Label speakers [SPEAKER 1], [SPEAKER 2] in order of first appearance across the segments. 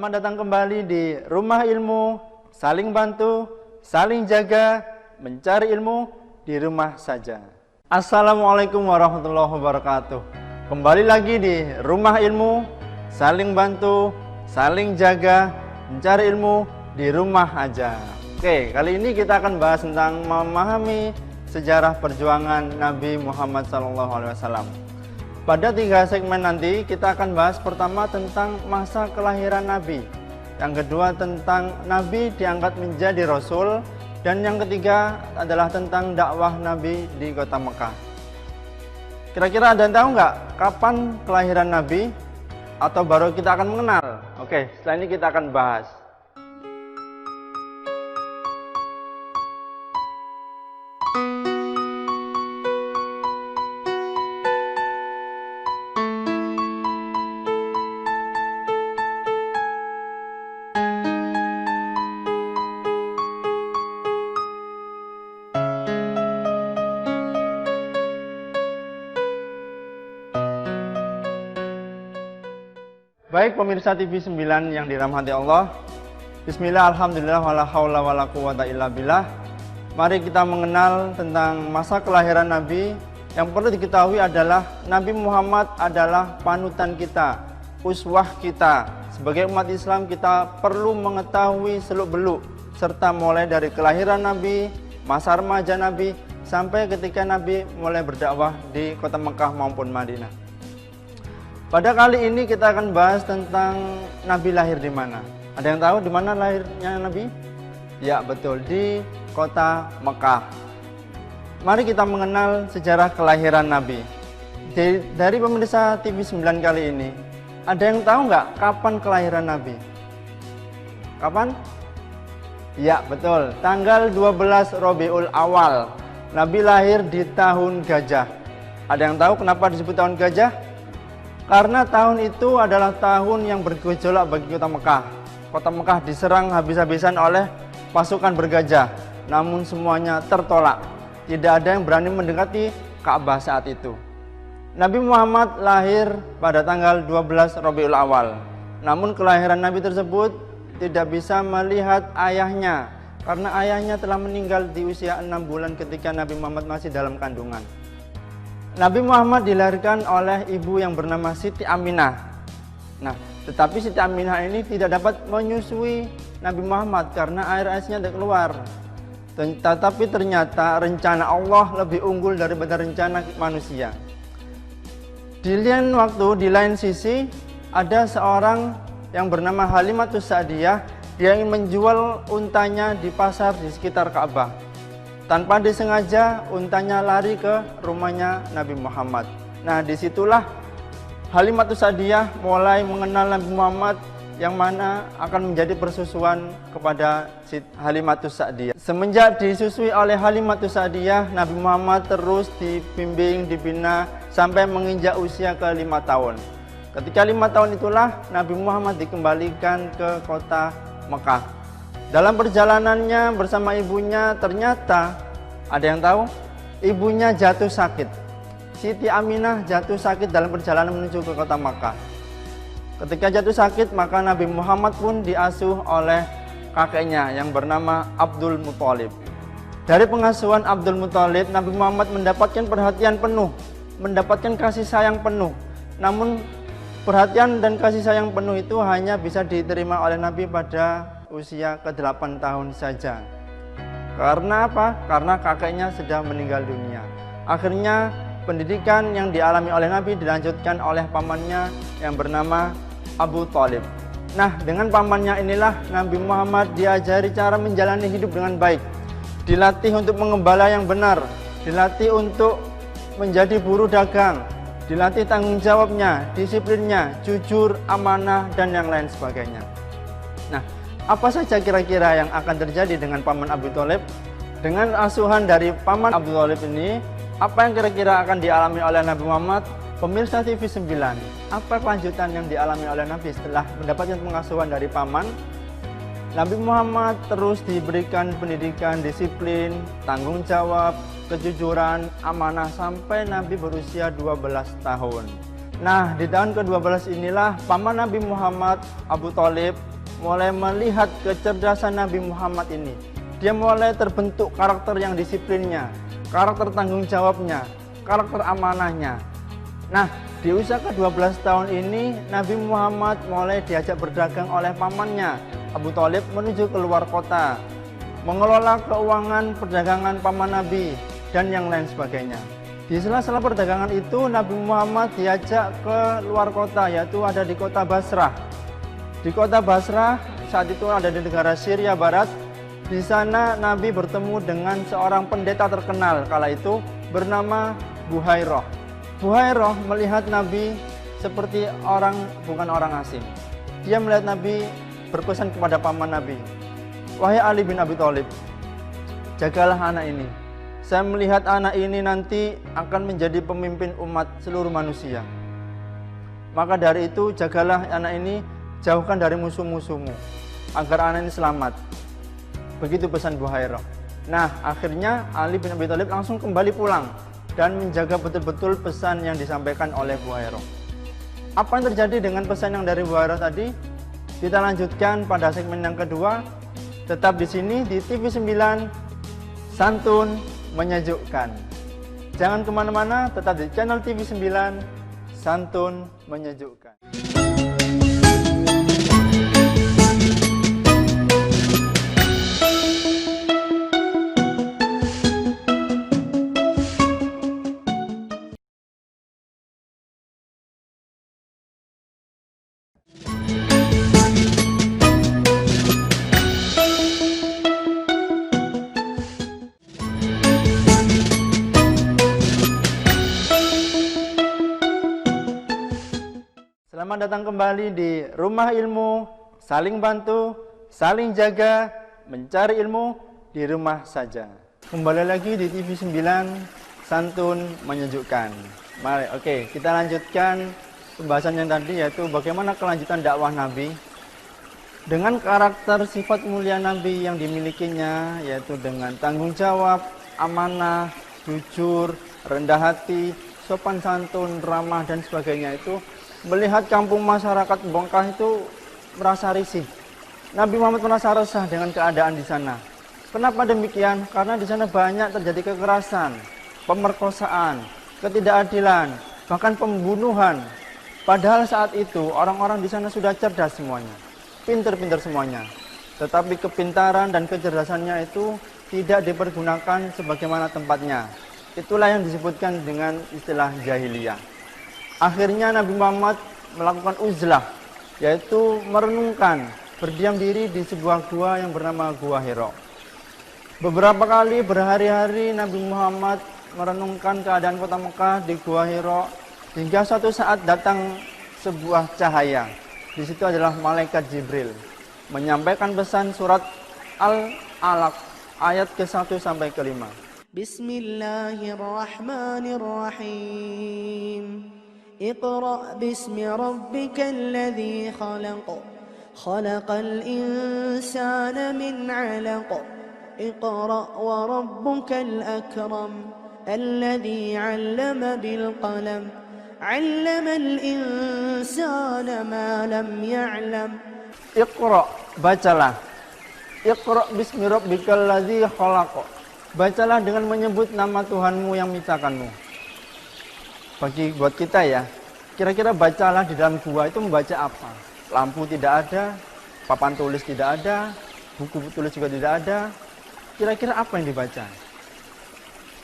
[SPEAKER 1] Selamat datang kembali di Rumah Ilmu, saling bantu, saling jaga, mencari ilmu di rumah saja. Assalamualaikum warahmatullahi wabarakatuh. Kembali lagi di Rumah Ilmu, saling bantu, saling jaga, mencari ilmu di rumah aja. Oke, kali ini kita akan bahas tentang memahami sejarah perjuangan Nabi Muhammad SAW. Pada 3 segmen nanti kita akan bahas pertama tentang masa kelahiran Nabi, yang kedua tentang Nabi diangkat menjadi Rasul, dan yang ketiga adalah tentang dakwah Nabi di kota Mekah. Kira-kira ada yang tahu nggak kapan kelahiran Nabi? Atau baru kita akan mengenal? Oke, setelah ini kita akan bahas. Baik pemirsa TV 9 yang dirahmati Allah, bismillah, alhamdulillah, wala haula wala quwata illa billah. Mari kita mengenal tentang masa kelahiran Nabi. Yang perlu diketahui adalah Nabi Muhammad adalah panutan kita, uswah kita. Sebagai umat Islam kita perlu mengetahui seluk-beluk, serta mulai dari kelahiran Nabi, masa remaja Nabi, sampai ketika Nabi mulai berdakwah di kota Mekah maupun Madinah. Pada kali ini kita akan bahas tentang Nabi lahir di mana. Ada yang tahu di mana lahirnya Nabi? Ya, betul, di kota Mekah. Mari kita mengenal sejarah kelahiran Nabi. Dari pemirsa TV 9 kali ini, ada yang tahu nggak kapan kelahiran Nabi? Kapan? Ya, betul, tanggal 12 Rabiul Awal. Nabi lahir di tahun gajah. Ada yang tahu kenapa disebut tahun gajah? Karena tahun itu adalah tahun yang bergejolak bagi kota Mekah. Kota Mekah diserang habis-habisan oleh pasukan bergajah, namun semuanya tertolak. Tidak ada yang berani mendekati Ka'bah saat itu. Nabi Muhammad lahir pada tanggal 12 Rabiul Awal. Namun kelahiran Nabi tersebut tidak bisa melihat ayahnya, karena ayahnya telah meninggal di usia 6 bulan ketika Nabi Muhammad masih dalam kandungan. Nabi Muhammad dilahirkan oleh ibu yang bernama Siti Aminah. Nah, tetapi Siti Aminah ini tidak dapat menyusui Nabi Muhammad karena air asnya tidak keluar. Tetapi ternyata rencana Allah lebih unggul daripada rencana manusia. Di lain sisi, ada seorang yang bernama Halimatus Sa'diyah. Dia ingin menjual untanya di pasar di sekitar Ka'bah. Tanpa disengaja untanya lari ke rumahnya Nabi Muhammad. Nah, disitulah Halimatus Sa'diyah mulai mengenal Nabi Muhammad, yang mana akan menjadi persusuan kepada Halimatus Sa'diyah. Semenjak disusui oleh Halimatus Sa'diyah, Nabi Muhammad terus dibimbing, dibina sampai menginjak usia ke 5 tahun. Ketika 5 tahun itulah Nabi Muhammad dikembalikan ke kota Mekah. Dalam perjalanannya bersama ibunya, ternyata ada yang tahu? Ibunya jatuh sakit. Siti Aminah jatuh sakit dalam perjalanan menuju ke kota Makkah. Ketika jatuh sakit, maka Nabi Muhammad pun diasuh oleh kakeknya yang bernama Abdul Muthalib. Dari pengasuhan Abdul Muthalib, Nabi Muhammad mendapatkan perhatian penuh, mendapatkan kasih sayang penuh. Namun perhatian dan kasih sayang penuh itu hanya bisa diterima oleh Nabi pada usia ke-8 tahun saja. Karena apa? Karena kakeknya sudah meninggal dunia. Akhirnya pendidikan yang dialami oleh Nabi dilanjutkan oleh pamannya yang bernama Abu Thalib. Nah, dengan pamannya inilah Nabi Muhammad diajari cara menjalani hidup dengan baik. Dilatih untuk mengembala yang benar, dilatih untuk menjadi buruh dagang, dilatih tanggung jawabnya, disiplinnya, jujur, amanah, dan yang lain sebagainya. Nah, apa saja kira-kira yang akan terjadi dengan paman Abu Thalib? Dengan asuhan dari paman Abu Thalib ini, apa yang kira-kira akan dialami oleh Nabi Muhammad? Pemirsa TV 9, apa kelanjutan yang dialami oleh Nabi setelah mendapatkan pengasuhan dari paman? Nabi Muhammad terus diberikan pendidikan, disiplin, tanggung jawab, kejujuran, amanah sampai Nabi berusia 12 tahun. Nah, di tahun ke-12 inilah paman Nabi Muhammad, Abu Thalib, mulai melihat kecerdasan Nabi Muhammad ini. Dia mulai terbentuk karakter yang disiplinnya, karakter tanggung jawabnya, karakter amanahnya. Nah, di usia ke-12 tahun ini, Nabi Muhammad mulai diajak berdagang oleh pamannya, Abu Thalib, menuju ke luar kota, mengelola keuangan perdagangan paman Nabi, dan yang lain sebagainya. Di sela-sela perdagangan itu, Nabi Muhammad diajak ke luar kota, yaitu ada di kota Basrah. Di kota Basrah, saat itu ada di negara Syria Barat. Di sana Nabi bertemu dengan seorang pendeta terkenal kala itu bernama Buhairah. Buhairah melihat Nabi seperti bukan orang asing. Dia melihat Nabi berpesan kepada paman Nabi, "Wahai Ali bin Abi Thalib, jagalah anak ini. Saya melihat anak ini nanti akan menjadi pemimpin umat seluruh manusia. Maka dari itu jagalah anak ini, jauhkan dari musuh-musuhmu, agar anak ini selamat." Begitu pesan Buhairah. Nah, akhirnya Ali bin Abi Thalib langsung kembali pulang dan menjaga betul-betul pesan yang disampaikan oleh Buhairah. Apa yang terjadi dengan pesan yang dari Buhairah tadi? Kita lanjutkan pada segmen yang kedua. Tetap di sini di TV9 Santun Menyejukkan. Jangan kemana-mana, tetap di channel TV9 Santun Menyejukkan. Selamat datang kembali di Rumah Ilmu, saling bantu, saling jaga, mencari ilmu di rumah saja. Kembali lagi di TV9 Santun Menyejukkan. Mari, oke, kita lanjutkan pembahasan yang tadi, yaitu bagaimana kelanjutan dakwah Nabi. Dengan karakter sifat mulia Nabi yang dimilikinya, yaitu dengan tanggung jawab, amanah, jujur, rendah hati, sopan santun, ramah, dan sebagainya itu, melihat kampung masyarakat Bongkah itu merasa risih. Nabi Muhammad merasa resah dengan keadaan di sana. Kenapa demikian? Karena di sana banyak terjadi kekerasan, pemerkosaan, ketidakadilan, bahkan pembunuhan. Padahal saat itu orang-orang di sana sudah cerdas semuanya, pintar-pintar semuanya. Tetapi kepintaran dan kecerdasannya itu tidak dipergunakan sebagaimana tempatnya. Itulah yang disebutkan dengan istilah jahiliyah. Akhirnya Nabi Muhammad melakukan uzlah, yaitu merenungkan, berdiam diri di sebuah gua yang bernama Gua Hira. Beberapa kali berhari-hari Nabi Muhammad merenungkan keadaan kota Mekah di Gua Hira, hingga suatu saat datang sebuah cahaya. Di situ adalah malaikat Jibril menyampaikan pesan surat Al-Alaq ayat ke-1 sampai ke-5. Bismillahirrahmanirrahim. اقرأ باسم ربك الذي خلق خلق الإنسان من علق اقرأ وربك الأكرم الذي علم بالقلم علم الإنسان ما لم يعلم. اقرأ, bacalah. Iqra bismi rabbikal ladzi khalaq. Bacalah dengan menyebut nama Tuhanmu yang menciptakanmu. Buat kita ya, kira-kira bacalah di dalam gua itu membaca apa? Lampu tidak ada, papan tulis tidak ada, buku tulis juga tidak ada. Kira-kira apa yang dibaca?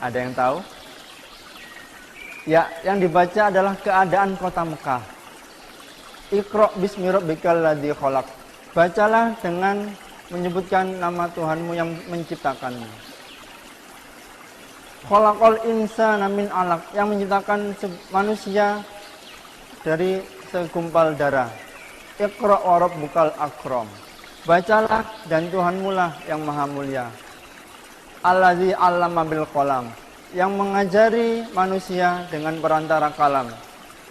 [SPEAKER 1] Ada yang tahu? Ya, yang dibaca adalah keadaan kota Mekah. Iqra bismi rabbikal ladzi khalaq. Bacalah dengan menyebutkan nama Tuhanmu yang menciptakanmu. Khalaqal insana min alaq, yang menciptakan manusia dari segumpal darah. Iqra wa rabbukal akram. Bacalah dan Tuhanmu lah yang maha mulia. Allazi 'allama bil qalam, yang mengajari manusia dengan perantara kalam.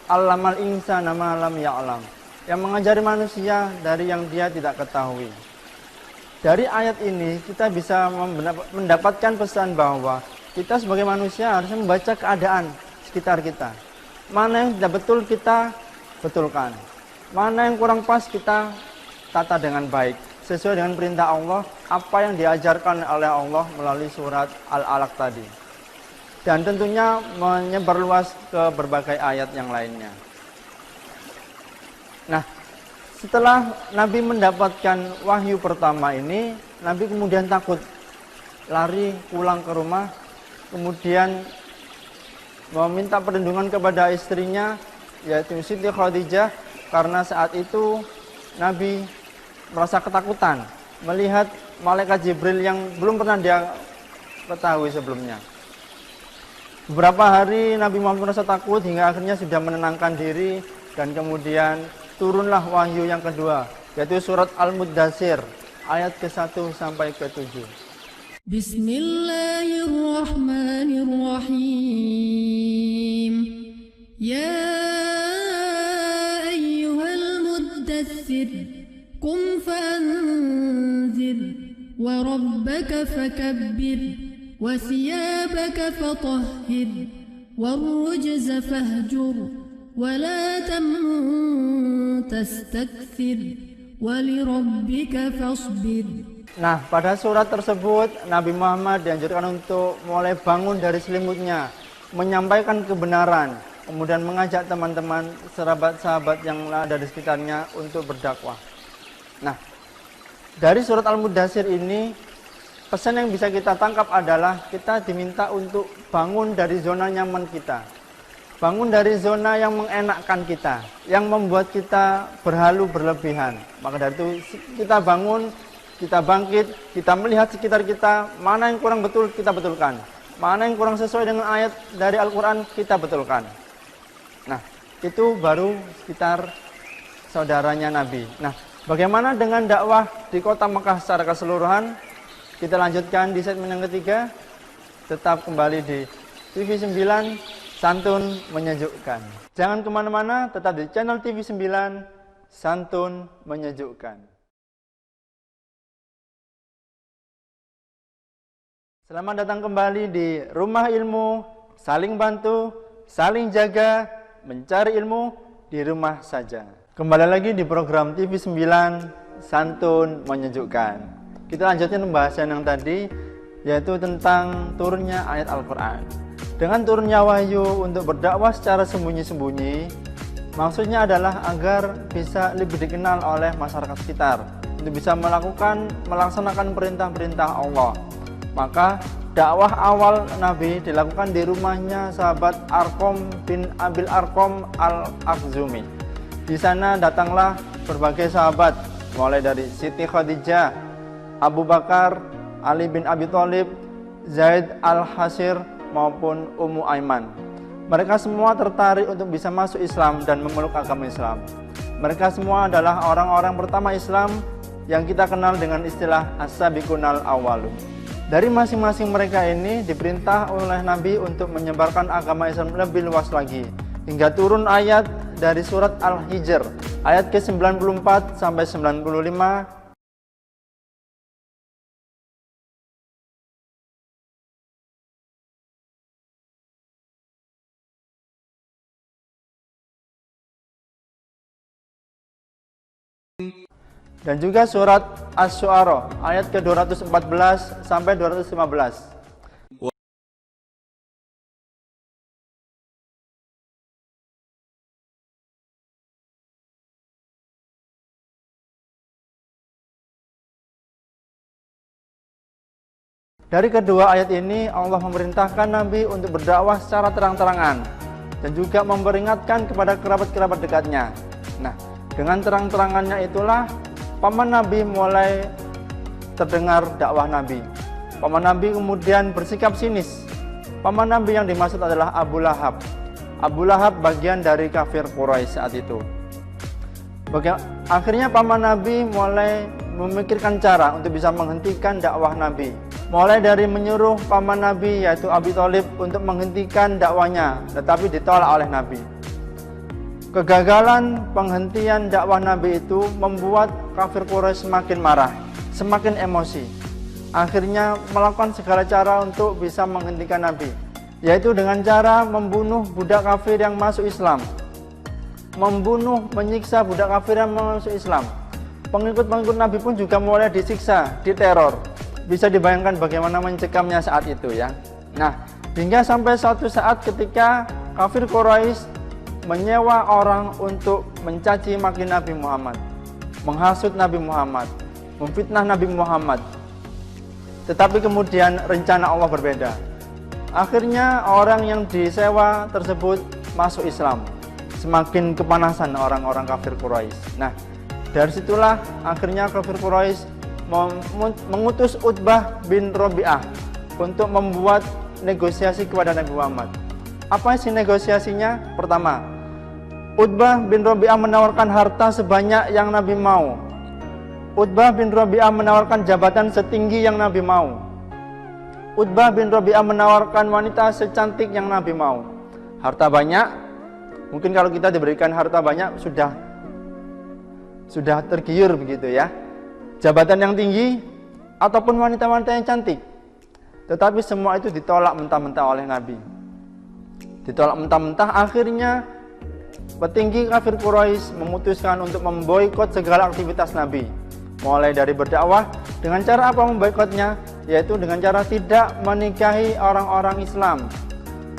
[SPEAKER 1] 'Allamal insana ma lam ya'lam, yang mengajari manusia dari yang dia tidak ketahui. Dari ayat ini kita bisa mendapatkan pesan bahwa kita sebagai manusia harus membaca keadaan sekitar kita. Mana yang tidak betul kita betulkan. Mana yang kurang pas kita ditata dengan baik sesuai dengan perintah Allah, apa yang diajarkan oleh Allah melalui surat Al-Alaq tadi. Dan tentunya menyebarluas ke berbagai ayat yang lainnya. Nah, setelah Nabi mendapatkan wahyu pertama ini, Nabi kemudian takut, lari pulang ke rumah, kemudian meminta perlindungan kepada istrinya, yaitu Siti Khadijah, karena saat itu Nabi merasa ketakutan melihat malaikat Jibril yang belum pernah dia ketahui sebelumnya. Beberapa hari Nabi Muhammad merasa takut hingga akhirnya sudah menenangkan diri, dan kemudian turunlah wahyu yang kedua, yaitu surat Al-Muddatsir ayat ke-1 sampai ke-7.
[SPEAKER 2] Bismillahirrahmanirrahim. Ya ayyuhal muddatsir, qum fa'anzir, wa rabbaka fakabbir, wa thiyabaka fatahhir, warrujza fahjur, wa la tamnun tastakthir, wa lirabbika fasbir.
[SPEAKER 1] Nah, pada surat tersebut Nabi Muhammad dianjurkan untuk mulai bangun dari selimutnya, menyampaikan kebenaran, kemudian mengajak teman-teman, sahabat-sahabat yang ada di sekitarnya untuk berdakwah. Nah, dari surat Al-Muddatsir ini, pesan yang bisa kita tangkap adalah kita diminta untuk bangun dari zona nyaman kita. Bangun dari zona yang mengenakkan kita, yang membuat kita berhalu berlebihan. Maka dari itu kita bangun, kita bangkit, kita melihat sekitar kita, mana yang kurang betul kita betulkan, mana yang kurang sesuai dengan ayat dari Al-Quran kita betulkan. Nah, itu baru sekitar saudaranya Nabi. Nah, bagaimana dengan dakwah di kota Mekah secara keseluruhan? Kita lanjutkan di segmen yang ketiga. Tetap kembali di TV9 Santun Menyejukkan. Jangan kemana-mana, tetap di channel TV9 Santun Menyejukkan. Selamat datang kembali di Rumah Ilmu, saling bantu, saling jaga, mencari ilmu di rumah saja. Kembali lagi di program TV9 Santun Menyejukkan. Kita lanjutkan pembahasan yang tadi, yaitu tentang turunnya ayat Al-Quran. Dengan turunnya wahyu untuk berdakwah secara sembunyi-sembunyi, maksudnya adalah agar bisa lebih dikenal oleh masyarakat sekitar, untuk bisa melaksanakan perintah-perintah Allah. Maka dakwah awal Nabi dilakukan di rumahnya sahabat Arqam bin Abil Arqam Al-Akhzumi. Di sana datanglah berbagai sahabat, mulai dari Siti Khadijah, Abu Bakar, Ali bin Abi Thalib, Zaid Al-Hasir, maupun Ummu Aiman. Mereka semua tertarik untuk bisa masuk Islam dan memeluk agama Islam. Mereka semua adalah orang-orang pertama Islam yang kita kenal dengan istilah As-Sabiqunal Awwalun. Dari masing-masing mereka ini diperintah oleh Nabi untuk menyebarkan agama Islam lebih luas lagi, hingga turun ayat dari surat Al-Hijr ayat ke-94 sampai 95. Dan juga surat Asy-Syu'ara ayat ke-214 sampai 215. Dari kedua ayat ini Allah memerintahkan Nabi untuk berdakwah secara terang-terangan dan juga memperingatkan kepada kerabat-kerabat dekatnya. Nah, dengan terang-terangannya itulah paman Nabi mulai terdengar dakwah Nabi. Paman Nabi kemudian bersikap sinis. Paman Nabi yang dimaksud adalah Abu Lahab. Abu Lahab bagian dari kafir Quraisy saat itu. Akhirnya paman Nabi mulai memikirkan cara untuk bisa menghentikan dakwah Nabi. Mulai dari menyuruh paman Nabi yaitu Abi Thalib untuk menghentikan dakwanya, tetapi ditolak oleh Nabi. Kegagalan penghentian dakwah Nabi itu membuat kafir Quraisy semakin marah, semakin emosi. Akhirnya melakukan segala cara untuk bisa menghentikan Nabi, yaitu dengan cara membunuh budak kafir yang masuk Islam, menyiksa budak kafir yang masuk Islam, Pengikut-pengikut Nabi pun juga mulai disiksa, diteror. Bisa dibayangkan bagaimana mencekamnya saat itu ya. Nah, hingga sampai suatu saat ketika kafir Quraisy menyewa orang untuk mencaci maki Nabi Muhammad, menghasut Nabi Muhammad, memfitnah Nabi Muhammad. Tetapi kemudian rencana Allah berbeda. Akhirnya orang yang disewa tersebut masuk Islam. Semakin kepanasan orang-orang kafir Quraisy. Nah, dari situlah akhirnya kafir Quraisy mengutus Utbah bin Rabi'ah untuk membuat negosiasi kepada Nabi Muhammad. Apa sih negosiasinya? Pertama, Utbah bin Rabi'ah menawarkan harta sebanyak yang Nabi mau. Utbah bin Rabi'ah menawarkan jabatan setinggi yang Nabi mau. Utbah bin Rabi'ah menawarkan wanita secantik yang Nabi mau. Harta banyak, mungkin kalau kita diberikan harta banyak sudah tergiur begitu ya. Jabatan yang tinggi ataupun wanita-wanita yang cantik. Tetapi semua itu ditolak mentah-mentah oleh Nabi. Ditolak mentah-mentah, akhirnya petinggi kafir Quraisy memutuskan untuk memboikot segala aktivitas Nabi. Mulai dari berdakwah, dengan cara apa memboikotnya? Yaitu dengan cara tidak menikahi orang-orang Islam,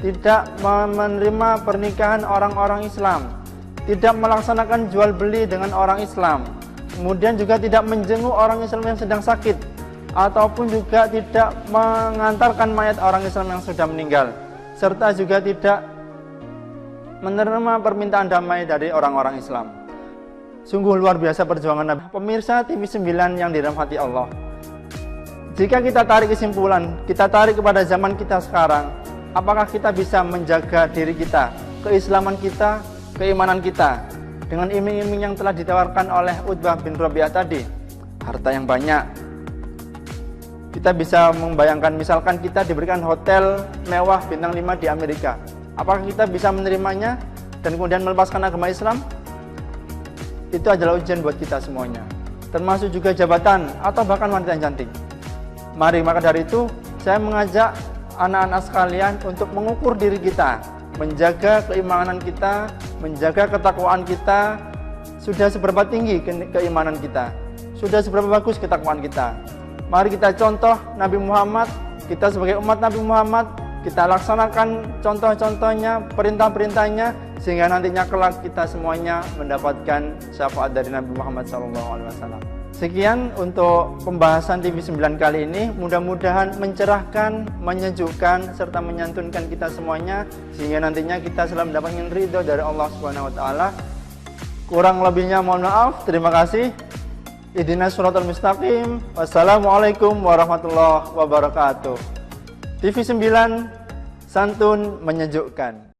[SPEAKER 1] tidak menerima pernikahan orang-orang Islam, tidak melaksanakan jual beli dengan orang Islam, kemudian juga tidak menjenguk orang Islam yang sedang sakit, ataupun juga tidak mengantarkan mayat orang Islam yang sudah meninggal, serta juga tidak menerima permintaan damai dari orang-orang Islam. Sungguh luar biasa perjuangan Nabi. Pemirsa TV 9 yang dirahmati Allah, jika kita tarik kesimpulan, kita tarik kepada zaman kita sekarang, apakah kita bisa menjaga diri kita, keislaman kita, keimanan kita dengan iming-iming yang telah ditawarkan oleh Utbah bin Rabi'ah tadi? Harta yang banyak. Kita bisa membayangkan, misalkan kita diberikan hotel mewah bintang 5 di Amerika. Apakah kita bisa menerimanya dan kemudian melepaskan agama Islam? Itu adalah ujian buat kita semuanya. Termasuk juga jabatan atau bahkan wanita yang cantik. Mari, maka dari itu saya mengajak anak-anak sekalian untuk mengukur diri kita, menjaga keimanan kita, menjaga ketakwaan kita. Sudah seberapa tinggi keimanan kita? Sudah seberapa bagus ketakwaan kita? Mari kita contoh Nabi Muhammad. Kita sebagai umat Nabi Muhammad, kita laksanakan contoh-contohnya, perintah-perintahnya, sehingga nantinya kelak kita semuanya mendapatkan syafaat dari Nabi Muhammad SAW. Sekian untuk pembahasan TV 9 kali ini. Mudah-mudahan mencerahkan, menyejukkan, serta menyantunkan kita semuanya, sehingga nantinya kita selalu mendapatkan ridho dari Allah Subhanahu Wa Taala. Kurang lebihnya mohon maaf. Terima kasih. Ihdinas shiratal mustaqim. Wassalamualaikum warahmatullahi wabarakatuh. TV 9, santun menyejukkan.